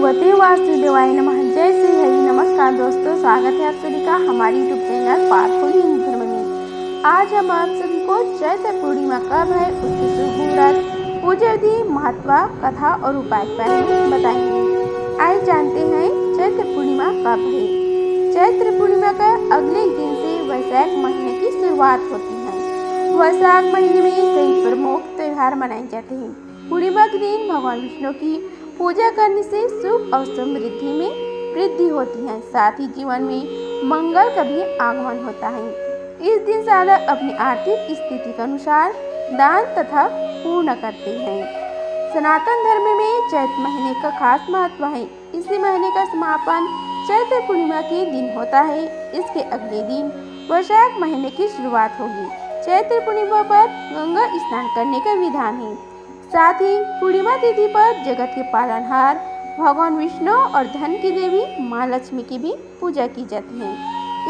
भगवते वासुदेवाय नमः। जय श्री हरि। नमस्कार दोस्तों, स्वागत है आप सभी का हमारे यूट्यूब चैनल पावरफुल हिंदू धर्म में। आज हम आप सभी को चैत्र पूर्णिमा कब है, उसकी शुभ मुहूर्त, पूजा विधि, महत्व, कथा और उपाय के बारे में बताएंगे। आइए जानते हैं चैत्र पूर्णिमा कब है। चैत्र पूर्णिमा का अगले दिन से वैशाख महीने की शुरुआत होती है। वैशाख महीने में कई प्रमुख त्योहार मनाए जाते हैं। पूर्णिमा के दिन भगवान विष्णु की पूजा करने से सुख और समृद्धि में वृद्धि होती है, साथ ही जीवन में मंगल का भी आगमन होता है। इस दिन साधक अपनी आर्थिक स्थिति के अनुसार दान तथा पूर्ण करते हैं। सनातन धर्म में चैत्र महीने का खास महत्व है। इसी महीने का समापन चैत्र पूर्णिमा के दिन होता है। इसके अगले दिन वैशाख महीने की शुरुआत होगी। चैत्र पूर्णिमा पर गंगा स्नान करने का विधान है। साथ ही पूर्णिमा तिथि पर जगत के पालनहार भगवान विष्णु और धन की देवी माँ लक्ष्मी की भी पूजा की जाती है।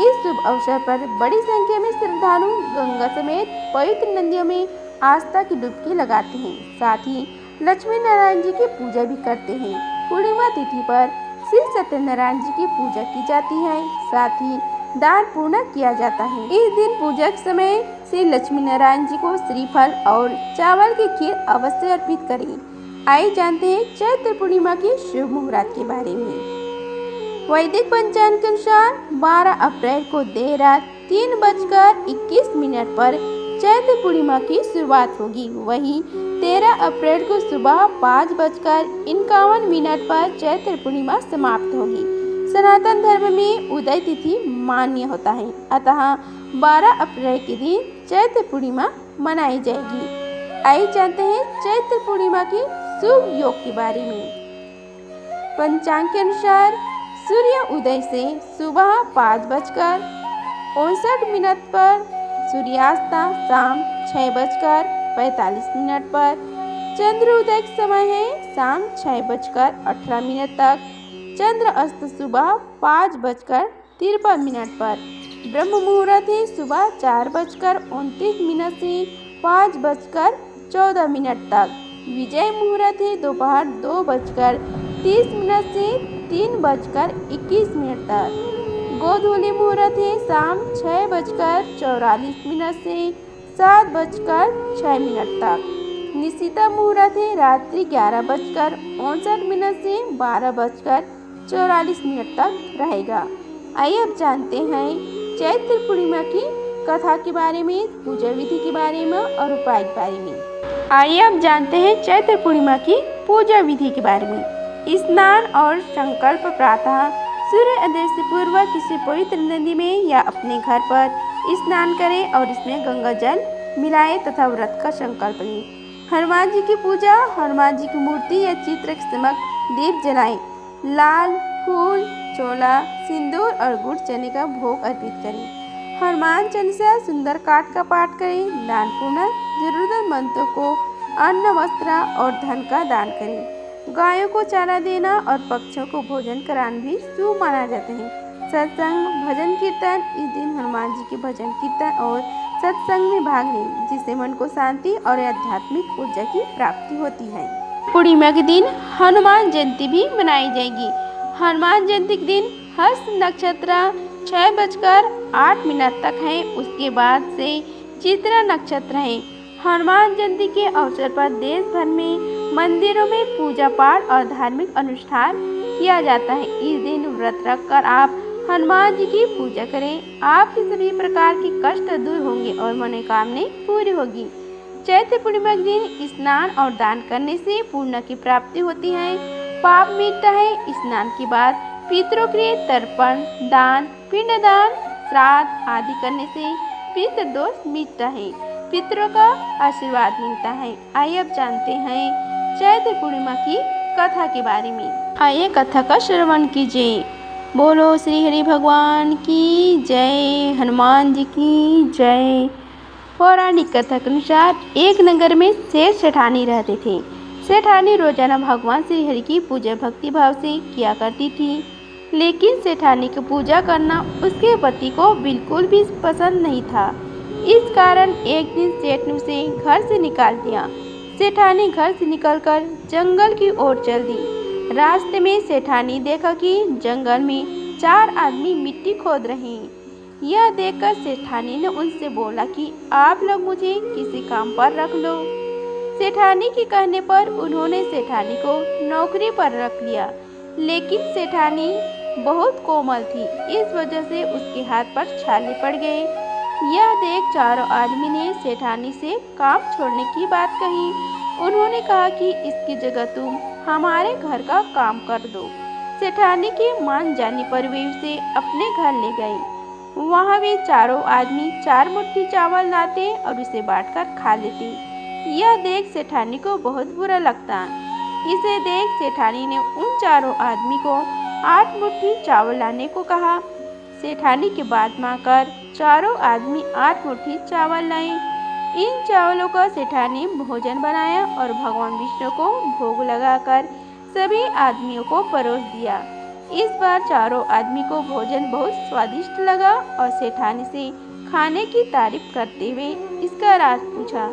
इस शुभ अवसर पर बड़ी संख्या में श्रद्धालु गंगा समेत पवित्र नदियों में आस्था की डुबकी लगाते हैं। साथ ही लक्ष्मी नारायण जी की पूजा भी करते हैं। पूर्णिमा तिथि पर श्री सत्यनारायण जी की पूजा की जाती है। साथ ही दान पूर्ण किया जाता है। इस दिन पूजा के समय श्री लक्ष्मी नारायण जी को श्रीफल और चावल की खीर अवश्य अर्पित करें। आइए जानते हैं चैत्र पूर्णिमा की शुभ मुहूर्त के बारे में। वैदिक पंचांग के अनुसार 12 अप्रैल को देर रात 3:21 पर चैत्र पूर्णिमा की शुरुआत होगी। वहीं 13 अप्रैल को सुबह 5:51 पर चैत्र पूर्णिमा समाप्त होगी। सनातन धर्म में उदय तिथि मान्य होता है, अतः 12 अप्रैल के दिन चैत्र पूर्णिमा मनाई जाएगी। आइए जानते हैं चैत्र पूर्णिमा की शुभ योग के बारे में। पंचांग के अनुसार सूर्य उदय से सुबह 5:59 पर, सूर्यास्त शाम 6:45 पर, चंद्रोदय का समय है शाम 6:18 तक, चंद्र अस्त सुबह 5:53 पर, ब्रह्म मुहूर्त है सुबह 4:29 से 5:14 तक, विजय मुहूर्त है दोपहर 2:30 से 3:21 तक, गोधूली मुहूर्त है शाम 6:44 से 7:06 तक, निशिता मुहूर्त है रात्रि 11:59 से 12:44 तक रहेगा। आइए अब जानते हैं चैत्र पूर्णिमा की कथा के बारे में, पूजा विधि के बारे में और उपाय के बारे में। आइए अब जानते हैं चैत्र पूर्णिमा की पूजा विधि के बारे में। स्नान और संकल्प प्रातः सूर्योदय से पूर्व किसी पवित्र नदी में या अपने घर पर स्नान करें और इसमें गंगा जल मिलाएं तथा व्रत का संकल्प लें। हनुमान जी की पूजा, हनुमान जी की मूर्ति या चित्र के समक्ष दीप जलाएं। लाल फूल, चोला, सिंदूर और गुड़ चने का भोग अर्पित करें। हनुमान चालीसा सुंदर काठ का पाठ करें। दान पूर्ण जरूरतमंदों को अन्न, वस्त्र और धन का दान करें। गायों को चारा देना और पक्षियों को भोजन कराना भी शुभ माना जाता है। सत्संग, भजन कीर्तन, इस दिन हनुमान जी के भजन कीर्तन और सत्संग में भाग लें, जिससे मन को शांति और आध्यात्मिक ऊर्जा की प्राप्ति होती है। पूर्णिमा के दिन हनुमान जयंती भी मनाई जाएगी। हनुमान जयंती के दिन हस्त नक्षत्र 6:08 तक है। उसके बाद से चित्रा नक्षत्र है। हनुमान जयंती के अवसर पर देश भर में मंदिरों में पूजा पाठ और धार्मिक अनुष्ठान किया जाता है। इस दिन व्रत रखकर आप हनुमान जी की पूजा करें। आपके सभी प्रकार के कष्ट दूर होंगे और मनोकामनाएं पूरी होगी। चैत्र पूर्णिमा के दिन स्नान और दान करने से पुण्य की प्राप्ति होती है, पाप मिटता है। स्नान के बाद पितरों के लिए तर्पण, दान, पिंडदान, श्राद्ध आदि करने से पितृ दोष मिटता है, पितरों का आशीर्वाद मिलता है। आइए अब जानते हैं चैत्र पूर्णिमा की कथा के बारे में। आइए कथा का श्रवण कीजिए। बोलो श्री हरि भगवान की जय, हनुमान जी की जय। पौराणिक कथा के अनुसार एक नगर में शेर सेठानी रहते थे। सेठानी रोजाना भगवान श्री हरि की पूजा भक्ति भाव से किया करती थी, लेकिन सेठानी की पूजा करना उसके पति को बिल्कुल भी पसंद नहीं था। इस कारण एक दिन सेठ ने उसे घर से निकाल दिया। सेठानी घर से निकलकर जंगल की ओर चल दी। रास्ते में सेठानी देखा कि जंगल में 4 आदमी मिट्टी खोद रहे हैं। यह देखकर सेठानी ने उनसे बोला कि आप लोग मुझे किसी काम पर रख लो। सेठानी के कहने पर उन्होंने सेठानी को नौकरी पर रख लिया, लेकिन सेठानी बहुत कोमल थी, इस वजह से उसके हाथ पर छाले पड़ गए। यह देख चारों आदमी ने सेठानी से काम छोड़ने की बात कही। उन्होंने कहा कि इसकी जगह तुम हमारे घर का काम कर दो। सेठानी के मान जाने पर वे उसे अपने घर ले गए। वहाँ वे चारों आदमी 4 मुट्ठी चावल लाते और उसे बांटकर खा लेते। यह देख सेठानी को बहुत बुरा लगता। इसे देख सेठानी ने उन चारों आदमी को 8 मुट्ठी चावल लाने को कहा। सेठानी की बात मानकर चारों आदमी 8 मुट्ठी चावल लाए। इन चावलों का सेठानी भोजन बनाया और भगवान विष्णु को भोग लगाकर सभी आदमियों को परोस दिया। इस बार चारों आदमी को भोजन बहुत स्वादिष्ट लगा और सेठानी से खाने की तारीफ करते हुए इसका राज पूछा,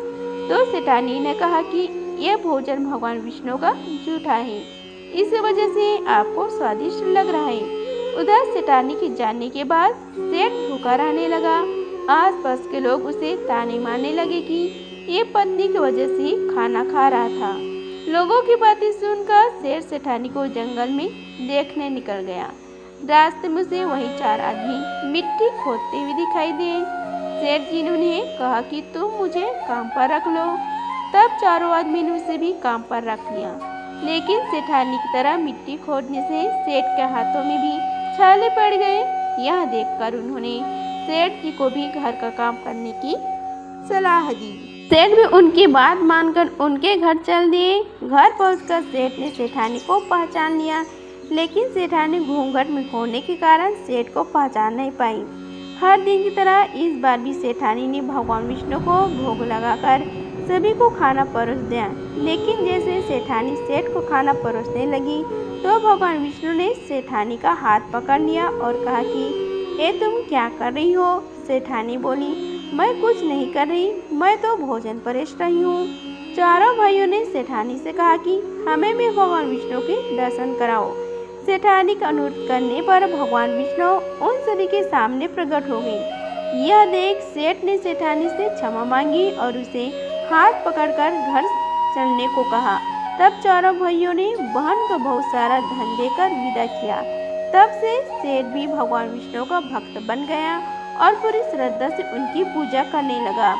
तो सेठानी ने कहा कि यह भोजन भगवान विष्णु का जूठा है, इस वजह से आपको स्वादिष्ट लग रहा है। उधर सेठानी के जाने के बाद सेठ भूखा रहने लगा। आसपास के लोग उसे ताने मारने लगे कि ये पत्नी की वजह से खाना खा रहा था। लोगों की बातें सुनकर सेठ सेठानी को जंगल में देखने निकल गया। रास्ते में से वही 4 आदमी मिट्टी खोदते हुए दिखाई दिए। सेठ जी ने उन्हें कहा कि तुम मुझे काम पर रख लो। तब चारों आदमी ने उसे भी काम पर रख लिया, लेकिन सेठानी की तरह मिट्टी खोदने से सेठ के हाथों में भी छाले पड़ गए। यह देखकर उन्होंने सेठ जी को भी घर का काम करने की सलाह दी। सेठ भी उनकी बात मानकर उनके घर चल दिए। घर पहुंचकर सेठ ने सेठानी को पहचान लिया, लेकिन सेठानी घूंघट में होने के कारण सेठ को पहचान नहीं पाई। हर दिन की तरह इस बार भी सेठानी ने भगवान विष्णु को भोग लगाकर सभी को खाना परोस दिया, लेकिन जैसे सेठानी सेठ को खाना परोसने लगी तो भगवान विष्णु ने सेठानी का हाथ पकड़ लिया और कहा कि ये तुम क्या कर रही हो। सेठानी बोली, मैं कुछ नहीं कर रही, मैं तो भोजन परोस रही हूँ। चारों भाइयों ने सेठानी से कहा कि हमें भी भगवान विष्णु के दर्शन कराओ। सेठानी का अनुरोध करने पर भगवान विष्णु उन सभी के सामने प्रकट हो गए। यह देख सेठ ने सेठानी से क्षमा मांगी और उसे हाथ पकड़कर घर चलने को कहा। तब चारों भाइयों ने बहन को बहुत सारा धन देकर विदा किया। तब से सेठ भी भगवान विष्णु का भक्त बन गया और पूरी श्रद्धा से उनकी पूजा करने लगा।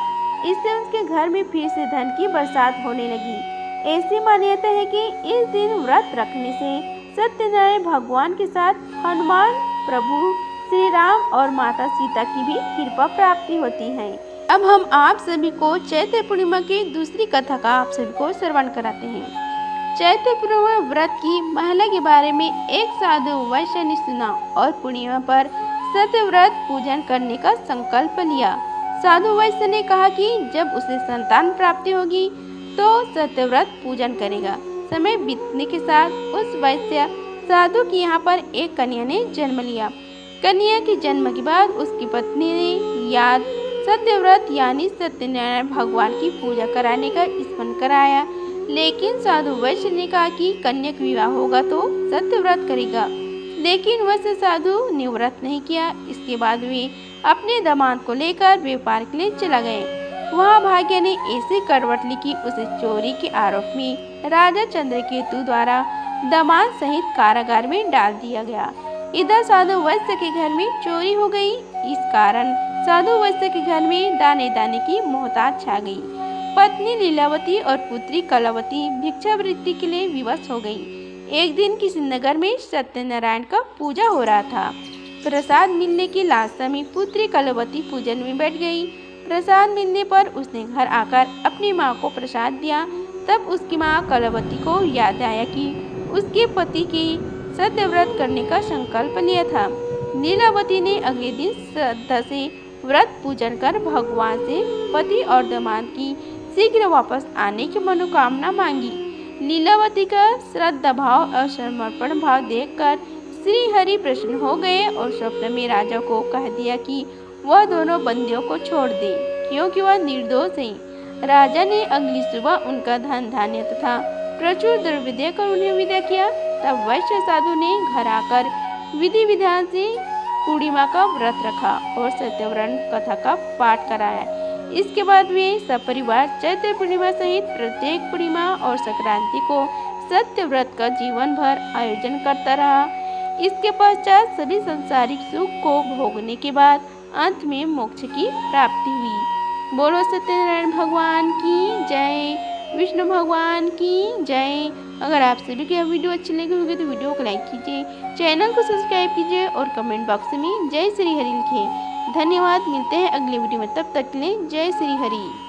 इससे उसके घर में फिर से धन की बरसात होने लगी। ऐसी मान्यता है कि इस दिन व्रत रखने से सत्यनारायण भगवान के साथ हनुमान प्रभु श्री राम और माता सीता की भी कृपा प्राप्ति होती है। अब हम आप सभी को चैत्र पूर्णिमा की दूसरी कथा का आप सभी को श्रवण कराते हैं। चैत्र पूर्णिमा व्रत की महिला के बारे में एक साधु वैश्य ने सुना और पूर्णिमा पर सत्यव्रत पूजन करने का संकल्प लिया। साधु वैश्य ने कहा कि जब उसे संतान प्राप्ति होगी तो सत्यव्रत पूजन करेगा। समय बीतने के साथ उस वैश्य साधु के यहाँ पर एक कन्या ने जन्म लिया। कन्या के जन्म के बाद उसकी पत्नी ने याद सत्यव्रत यानी सत्यनारायण भगवान की पूजा कराने का स्मरण कराया, लेकिन साधु वैश्य ने कहा कि कन्या का विवाह होगा तो सत्यव्रत करेगा, लेकिन वैसे साधु ने व्रत नहीं किया। इसके बाद वे अपने दामाद को लेकर व्यापार के लिए चला गए। वहाँ भाग्य ने ऐसी करवट ली कि उसे चोरी के आरोप में राजा चंद्रकेतु द्वारा दामाद सहित कारागार में डाल दिया गया। इधर साधु वैश्य के घर में चोरी हो गई। इस कारण साधु वैश्य के घर में दाने दाने की मोहताज छा गई। पत्नी लीलावती और पुत्री कलावती भिक्षावृत्ति के लिए विवश हो गई। एक दिन किसी नगर में सत्यनारायण का पूजा हो रहा था। प्रसाद मिलने की लालसा में पुत्री कलावती पूजन में बैठ गई। प्रसाद मिलने पर उसने घर आकर अपनी माँ को प्रसाद दिया। तब उसकी माँ कलावती को याद आया कि उसके पति की सत्यव्रत करने का संकल्प लिया था। लीलावती ने अगले दिन श्रद्धा से व्रत पूजन कर भगवान से पति और दामाद की शीघ्र वापस आने की मनोकामना मांगी। लीलावती का श्रद्धा भाव और समर्पण भाव देखकर श्री हरि प्रसन्न हो गए और स्वप्न में राजा को कह दिया कि वह दोनों बंदियों को छोड़ दे, क्योंकि वह निर्दोष है। राजा ने अगली सुबह उनका धन धान्य तथा प्रचुर द्रव्य देकर उन्हें विदा किया। तब वैश्य साधु ने घर आकर विधि विधान से पूर्णिमा का व्रत रखा और सत्यव्रत कथा का पाठ कराया। इसके बाद वे सब परिवार चैत्र पूर्णिमा सहित प्रत्येक पूर्णिमा और संक्रांति को सत्यव्रत का जीवन भर आयोजन करता रहा। इसके पश्चात सभी संसारिक सुख को भोगने के बाद अंत में मोक्ष की प्राप्ति हुई। बोलो सत्यनारायण भगवान की जय, विष्णु भगवान की जय। अगर आप सभी को यह वीडियो अच्छी लगी होगी तो वीडियो को लाइक कीजिए, चैनल को सब्सक्राइब कीजिए और कमेंट बॉक्स में जय श्री हरि लिखें। धन्यवाद। मिलते हैं अगले वीडियो में, तब तक के लिए जय श्री हरि।